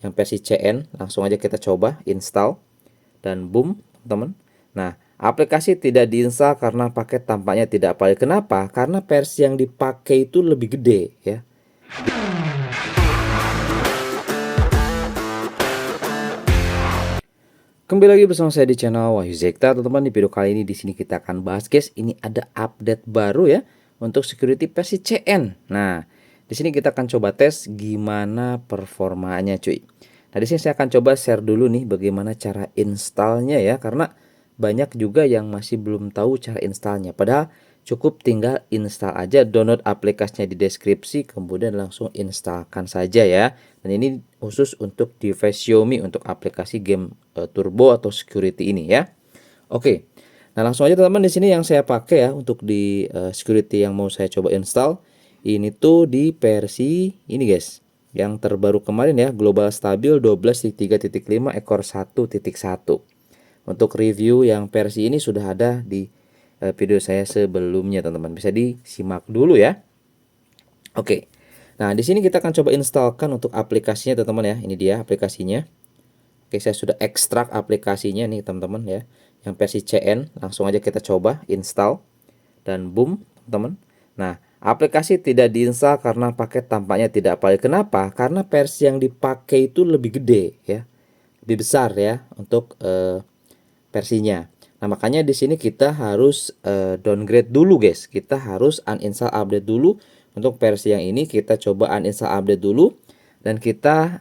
yang versi CN. Langsung aja kita coba install dan boom, teman-teman. Nah, aplikasi tidak diinstal karena paket tampaknya tidak valid. Kenapa? Karena versi yang dipakai itu lebih gede ya. Kembali lagi bersama saya di channel Wahyu Zekta, teman-teman. Di video kali ini di sini kita akan bahas, guys, ini ada update baru ya untuk security versi CN. Nah, di sini kita akan coba tes gimana performanya, cuy. Nah, di sini saya akan coba share dulu nih bagaimana cara installnya ya, karena banyak juga yang masih belum tahu cara installnya. Padahal cukup tinggal install aja, download aplikasinya di deskripsi, kemudian langsung instalkan saja ya. Dan ini khusus untuk device Xiaomi untuk aplikasi game turbo atau security ini ya. Oke. Nah, langsung aja teman-teman, di sini yang saya pakai ya untuk di security yang mau saya coba install. Ini tuh di versi ini, guys. Yang terbaru kemarin ya, Global Stabil 12.3.5 ekor 1.1. Untuk review yang versi ini sudah ada di video saya sebelumnya, teman-teman. Bisa disimak dulu ya. Oke. Nah, di sini kita akan coba installkan untuk aplikasinya, teman-teman ya. Ini dia aplikasinya. Oke, saya sudah ekstrak aplikasinya nih, teman-teman ya. Yang versi CN, langsung aja kita coba install dan boom, teman-teman. Nah, aplikasi tidak diinstal karena paket tampaknya tidak valid. Kenapa? Karena versi yang dipakai itu lebih gede ya. Lebih besar ya untuk versinya. Nah, makanya di sini kita harus downgrade dulu, guys. Kita harus uninstall update dulu. Untuk versi yang ini kita coba uninstall update dulu dan kita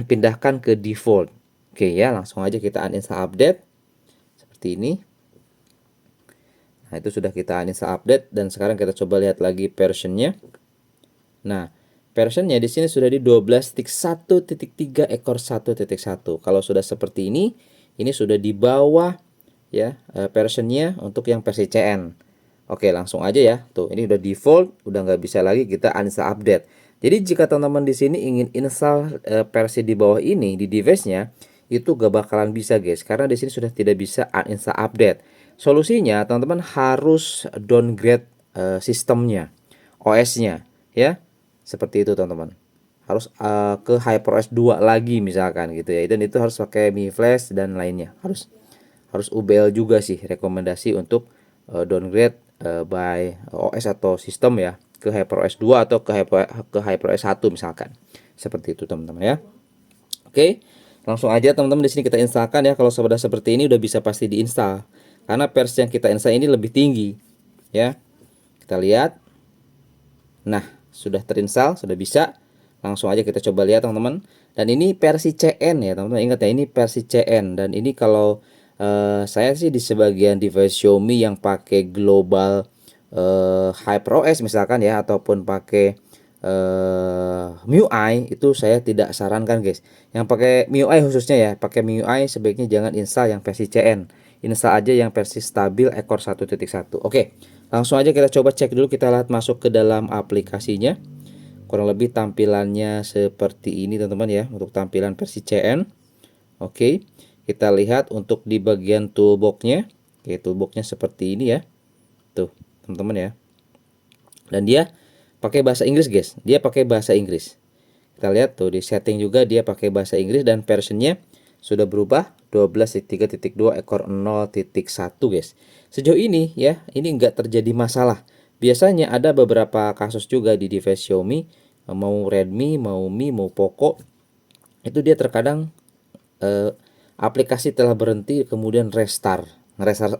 pindahkan ke default. Oke ya, langsung aja kita uninstall update seperti ini. Nah, itu sudah kita uninstall update dan sekarang kita coba lihat lagi versionnya. Nah, versionnya di sini sudah di 12.1.3 ekor 1.1. Kalau sudah seperti ini sudah di bawah ya versionnya untuk yang versi CN. Oke, langsung aja ya. Tuh, ini udah default, udah nggak bisa lagi kita uninstall update. Jadi jika teman-teman di sini ingin install versi di bawah ini di device-nya, itu gak bakalan bisa, guys, karena di sini sudah tidak bisa uninstall update. Solusinya teman-teman harus downgrade sistemnya, OS-nya ya. Seperti itu, teman-teman. Harus ke HyperOS 2 lagi misalkan gitu ya. Dan itu harus pakai Mi Flash dan lainnya. Harus UBL juga sih rekomendasi untuk downgrade by OS atau sistem ya ke HyperOS 2 atau ke HyperOS 1 misalkan. Seperti itu, teman-teman ya. Oke, langsung aja teman-teman di sini kita instalkan ya. Kalau sudah seperti ini udah bisa pasti diinstal. Karena versi yang kita install ini lebih tinggi ya. Kita lihat. Nah, sudah terinstall, sudah bisa. Langsung aja kita coba lihat, teman-teman. Dan ini versi CN ya, teman-teman. Ingat ya, ini versi CN. Dan ini kalau saya sih di sebagian device Xiaomi yang pakai global HyperOS misalkan ya, ataupun pakai MIUI, itu saya tidak sarankan, guys. Yang pakai MIUI khususnya ya, pakai MIUI sebaiknya jangan install yang versi CN. Install aja yang versi stabil ekor 1.1. Oke, langsung aja kita coba cek dulu, kita lihat masuk ke dalam aplikasinya. Kurang lebih tampilannya seperti ini, teman-teman ya, untuk tampilan versi CN. Oke, kita lihat untuk di bagian toolboxnya. Oke, toolboxnya seperti ini ya. Tuh, teman-teman ya. Dan dia pakai bahasa Inggris, guys. Dia pakai bahasa Inggris. Kita lihat tuh di setting juga dia pakai bahasa Inggris dan versionnya sudah berubah 12.3.2 ekor 0.1, guys. Sejauh ini ya, ini enggak terjadi masalah. Biasanya ada beberapa kasus juga di device Xiaomi, mau Redmi, mau Mi, mau Poco, itu dia terkadang aplikasi telah berhenti kemudian restart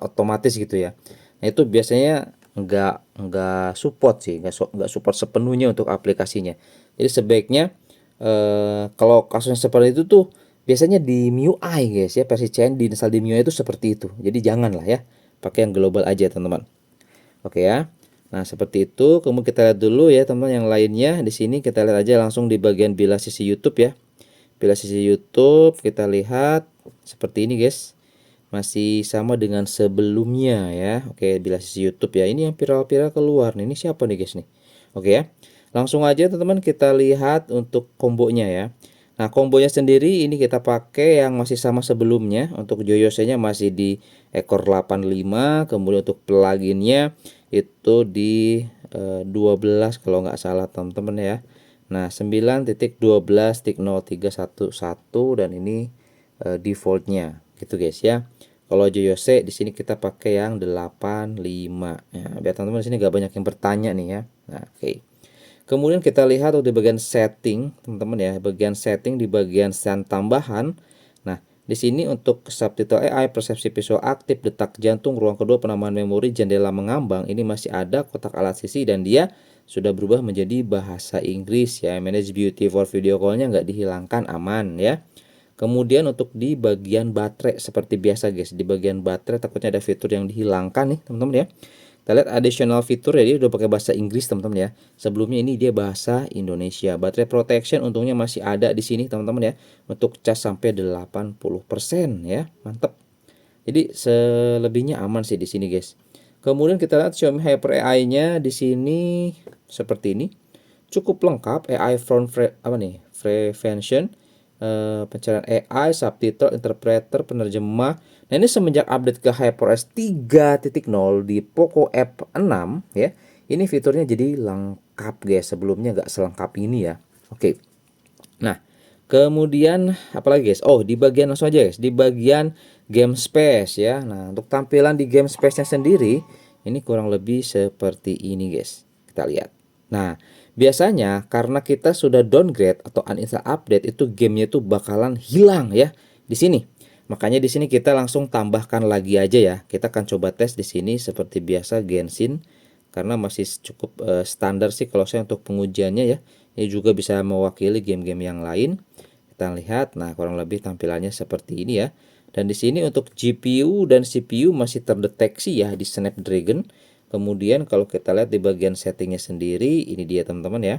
otomatis gitu ya. Nah, itu biasanya nggak support sih, nggak support sepenuhnya untuk aplikasinya. Jadi sebaiknya kalau kasusnya seperti itu tuh biasanya di MIUI, guys ya, versi CN diinstal di MIUI itu seperti itu. Jadi janganlah ya, pakai yang global aja, teman-teman. Oke ya. Nah, seperti itu. Kemudian kita lihat dulu ya, teman-teman, yang lainnya. Di sini kita lihat aja langsung di bagian bilas sisi YouTube ya. Bilas sisi YouTube kita lihat seperti ini, guys. Masih sama dengan sebelumnya ya. Oke, bilas sisi YouTube ya. Ini yang viral-viral keluar nih. Ini siapa nih, guys nih? Oke ya. Langsung aja teman-teman kita lihat untuk kombonya ya. Nah, kombonya sendiri ini kita pakai yang masih sama sebelumnya. Untuk joyosnya masih di ekor 85, kemudian untuk pluginnya itu di 12 kalau nggak salah, teman-teman ya. Nah, 9.12.0311 dan ini defaultnya gitu guys ya. Kalau JOC di sini kita pakai yang 85 ya, biar teman-teman di sini gak banyak yang bertanya nih ya. Nah, oke. Kemudian kita lihat di bagian setting, teman-teman ya, bagian setting di bagian stand tambahan. Nah, di sini untuk subtitle AI, persepsi visual aktif, detak jantung, ruang kedua, penambahan memori, jendela mengambang, ini masih ada kotak alat sisi dan dia sudah berubah menjadi bahasa Inggris ya. Manage beauty for video call-nya nggak dihilangkan, aman ya. Kemudian untuk di bagian baterai seperti biasa guys, di bagian baterai takutnya ada fitur yang dihilangkan nih teman-teman ya. Kita lihat additional fitur ya, dia udah pakai bahasa Inggris teman-teman ya. Sebelumnya ini dia bahasa Indonesia. Baterai protection untungnya masih ada di sini teman-teman ya. Untuk cas sampai 80% ya. Mantap. Jadi selebihnya aman sih di sini guys. Kemudian kita lihat Xiaomi Hyper AI-nya di sini seperti ini. Cukup lengkap AI front prevention, pencarian AI, subtitle, interpreter, penerjemah. Nah, ini semenjak update ke HyperOS 3.0 di Poco F6 ya. Ini fiturnya jadi lengkap guys. Sebelumnya nggak selengkap ini ya. Oke. Nah, kemudian apalagi guys? Oh, di bagian langsung aja guys. Di bagian game space ya. Nah, untuk tampilan di game space-nya sendiri ini kurang lebih seperti ini guys. Kita lihat. Nah, biasanya karena kita sudah downgrade atau uninstall update itu gamenya itu bakalan hilang ya di sini. Makanya di sini kita langsung tambahkan lagi aja ya. Kita akan coba tes di sini seperti biasa Genshin karena masih cukup standar sih kalau saya untuk pengujiannya ya. Ini juga bisa mewakili game-game yang lain. Kita lihat, nah kurang lebih tampilannya seperti ini ya. Dan di sini untuk GPU dan CPU masih terdeteksi ya di Snapdragon. Kemudian kalau kita lihat di bagian settingnya sendiri, ini dia teman-teman ya.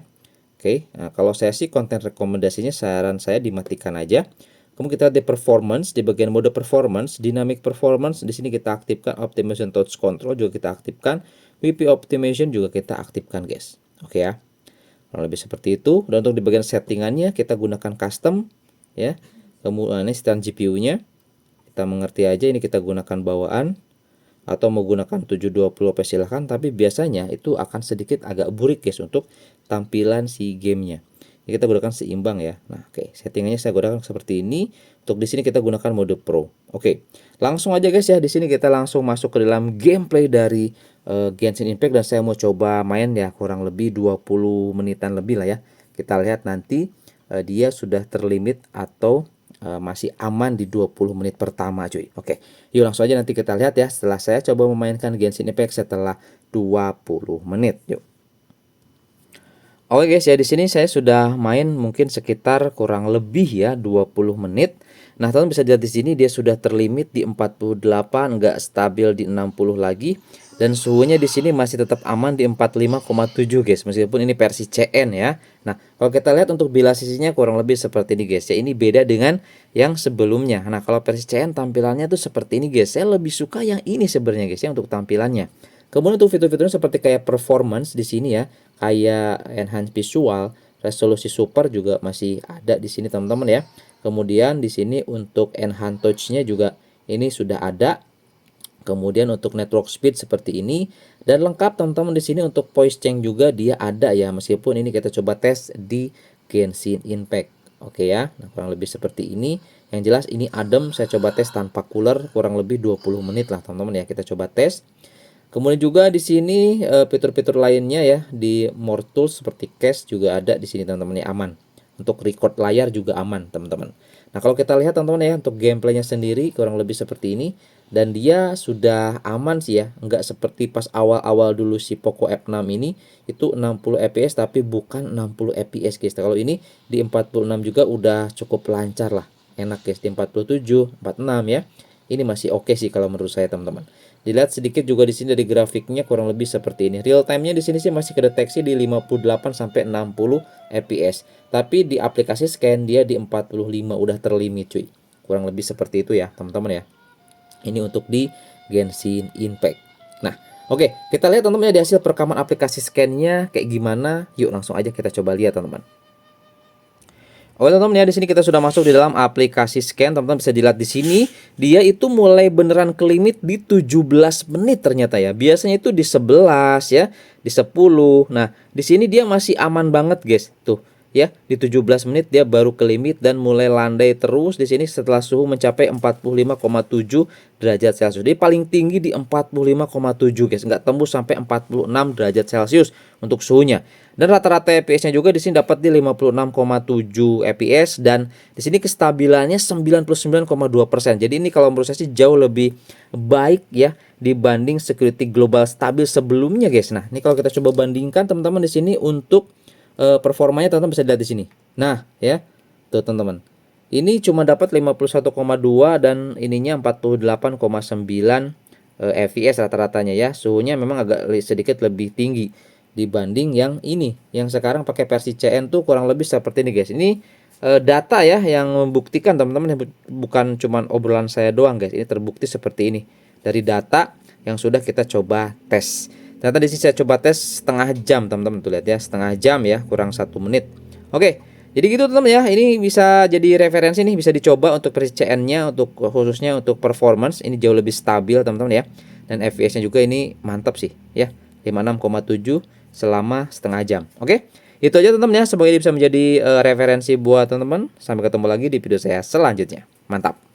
Oke, nah kalau saya sih konten rekomendasinya saran saya dimatikan aja. Kemudian kita lihat di performance, di bagian mode performance, dynamic performance, di sini kita aktifkan optimization touch control juga kita aktifkan, WP optimization juga kita aktifkan guys. Oke ya. Kurang lebih seperti itu. Dan untuk di bagian settingannya kita gunakan custom ya. Kemudian ini stand GPU-nya. Kita mengerti aja ini kita gunakan bawaan atau menggunakan 720p silahkan, tapi biasanya itu akan sedikit agak burik guys untuk tampilan si gamenya. Ini kita gunakan seimbang ya. Nah, oke, settingannya saya gunakan seperti ini. Untuk di sini kita gunakan mode Pro. Oke, langsung aja guys ya. Di sini kita langsung masuk ke dalam gameplay dari Genshin Impact dan saya mau coba main ya kurang lebih 20 menitan lebih lah ya. Kita lihat nanti dia sudah terlimit atau masih aman di 20 menit pertama cuy. Oke, yuk langsung aja nanti kita lihat ya setelah saya coba memainkan Genshin Impact setelah 20 menit. Yuk. Oke guys ya, di sini saya sudah main mungkin sekitar kurang lebih ya 20 menit. Nah, teman bisa lihat di sini dia sudah terlimit di 48, enggak stabil di 60 lagi dan suhunya di sini masih tetap aman di 45,7 guys, meskipun ini versi CN ya. Nah, kalau kita lihat untuk bilas sisinya kurang lebih seperti ini guys. Ya, ini beda dengan yang sebelumnya. Nah, kalau versi CN tampilannya tuh seperti ini guys. Saya lebih suka yang ini sebenarnya guys ya untuk tampilannya. Kemudian untuk fitur-fiturnya seperti kayak performance di sini ya, kayak enhance visual, resolusi super juga masih ada di sini teman-teman ya. Kemudian di sini untuk enhance touch-nya juga ini sudah ada. Kemudian untuk network speed seperti ini dan lengkap teman-teman di sini untuk voice change juga dia ada ya, meskipun ini kita coba tes di Genshin Impact. Oke ya. Nah, kurang lebih seperti ini. Yang jelas ini adem, saya coba tes tanpa cooler kurang lebih 20 menit lah teman-teman ya. Kita coba tes. Kemudian juga di sini fitur-fitur lainnya ya di More Tools seperti cache juga ada di sini teman-teman ya, aman. Untuk record layar juga aman teman-teman. Nah, kalau kita lihat teman-teman ya untuk gameplaynya sendiri kurang lebih seperti ini dan dia sudah aman sih ya, nggak seperti pas awal-awal dulu si Poco F6 ini itu 60 fps tapi bukan 60 fps guys. Kalau ini di 46 juga udah cukup lancar lah, enak guys di 47, 46 ya. Ini masih oke sih kalau menurut saya teman-teman. Dilihat sedikit juga di sini dari grafiknya kurang lebih seperti ini. Real time-nya di sini sih masih kedeteksi di 58 sampai 60 fps. Tapi di aplikasi scan dia di 45 udah terlimit cuy. Kurang lebih seperti itu ya, teman-teman ya. Ini untuk di Genshin Impact. Nah, oke, kita lihat teman-teman ya di hasil perekaman aplikasi scan-nya kayak gimana. Yuk langsung aja kita coba lihat teman-teman. Oke teman-teman ya, di sini kita sudah masuk di dalam aplikasi scan. Teman-teman bisa dilihat di sini dia itu mulai beneran ke limit di 17 menit ternyata ya. Biasanya itu di 11 ya, di 10. Nah, di sini dia masih aman banget guys. Tuh, ya. Di 17 menit dia baru ke limit dan mulai landai terus di sini setelah suhu mencapai 45,7 derajat Celcius. Jadi paling tinggi di 45,7 guys, nggak tembus sampai 46 derajat Celcius untuk suhunya. Dan rata-rata fps-nya juga di sini dapat di 56,7 fps dan di sini kestabilannya 99,2%. Jadi ini kalau menurut saya sih jauh lebih baik ya dibanding security global stabil sebelumnya guys. Nah, ini kalau kita coba bandingkan teman-teman di sini untuk performanya teman-teman bisa lihat di sini. Nah, ya. Tuh teman-teman. Ini cuma dapat 51,2 dan ininya 48,9 fps rata-ratanya ya. Suhunya memang agak sedikit lebih tinggi dibanding yang ini. Yang sekarang pakai versi CN tuh kurang lebih seperti ini guys. Ini data ya yang membuktikan teman-teman, bukan cuman obrolan saya doang guys. Ini terbukti seperti ini dari data yang sudah kita coba tes. Ternyata di sini saya coba tes setengah jam teman-teman, tuh lihat ya, setengah jam ya, kurang 1 menit. Oke, jadi gitu teman-teman ya. Ini bisa jadi referensi nih, bisa dicoba untuk versi CN-nya, untuk khususnya untuk performance ini jauh lebih stabil teman-teman ya. Dan FPS-nya juga ini mantap sih ya, 56,7 selama setengah jam. Oke, itu aja teman-teman ya. Semoga ini bisa menjadi referensi buat teman-teman. Sampai ketemu lagi di video saya selanjutnya. Mantap.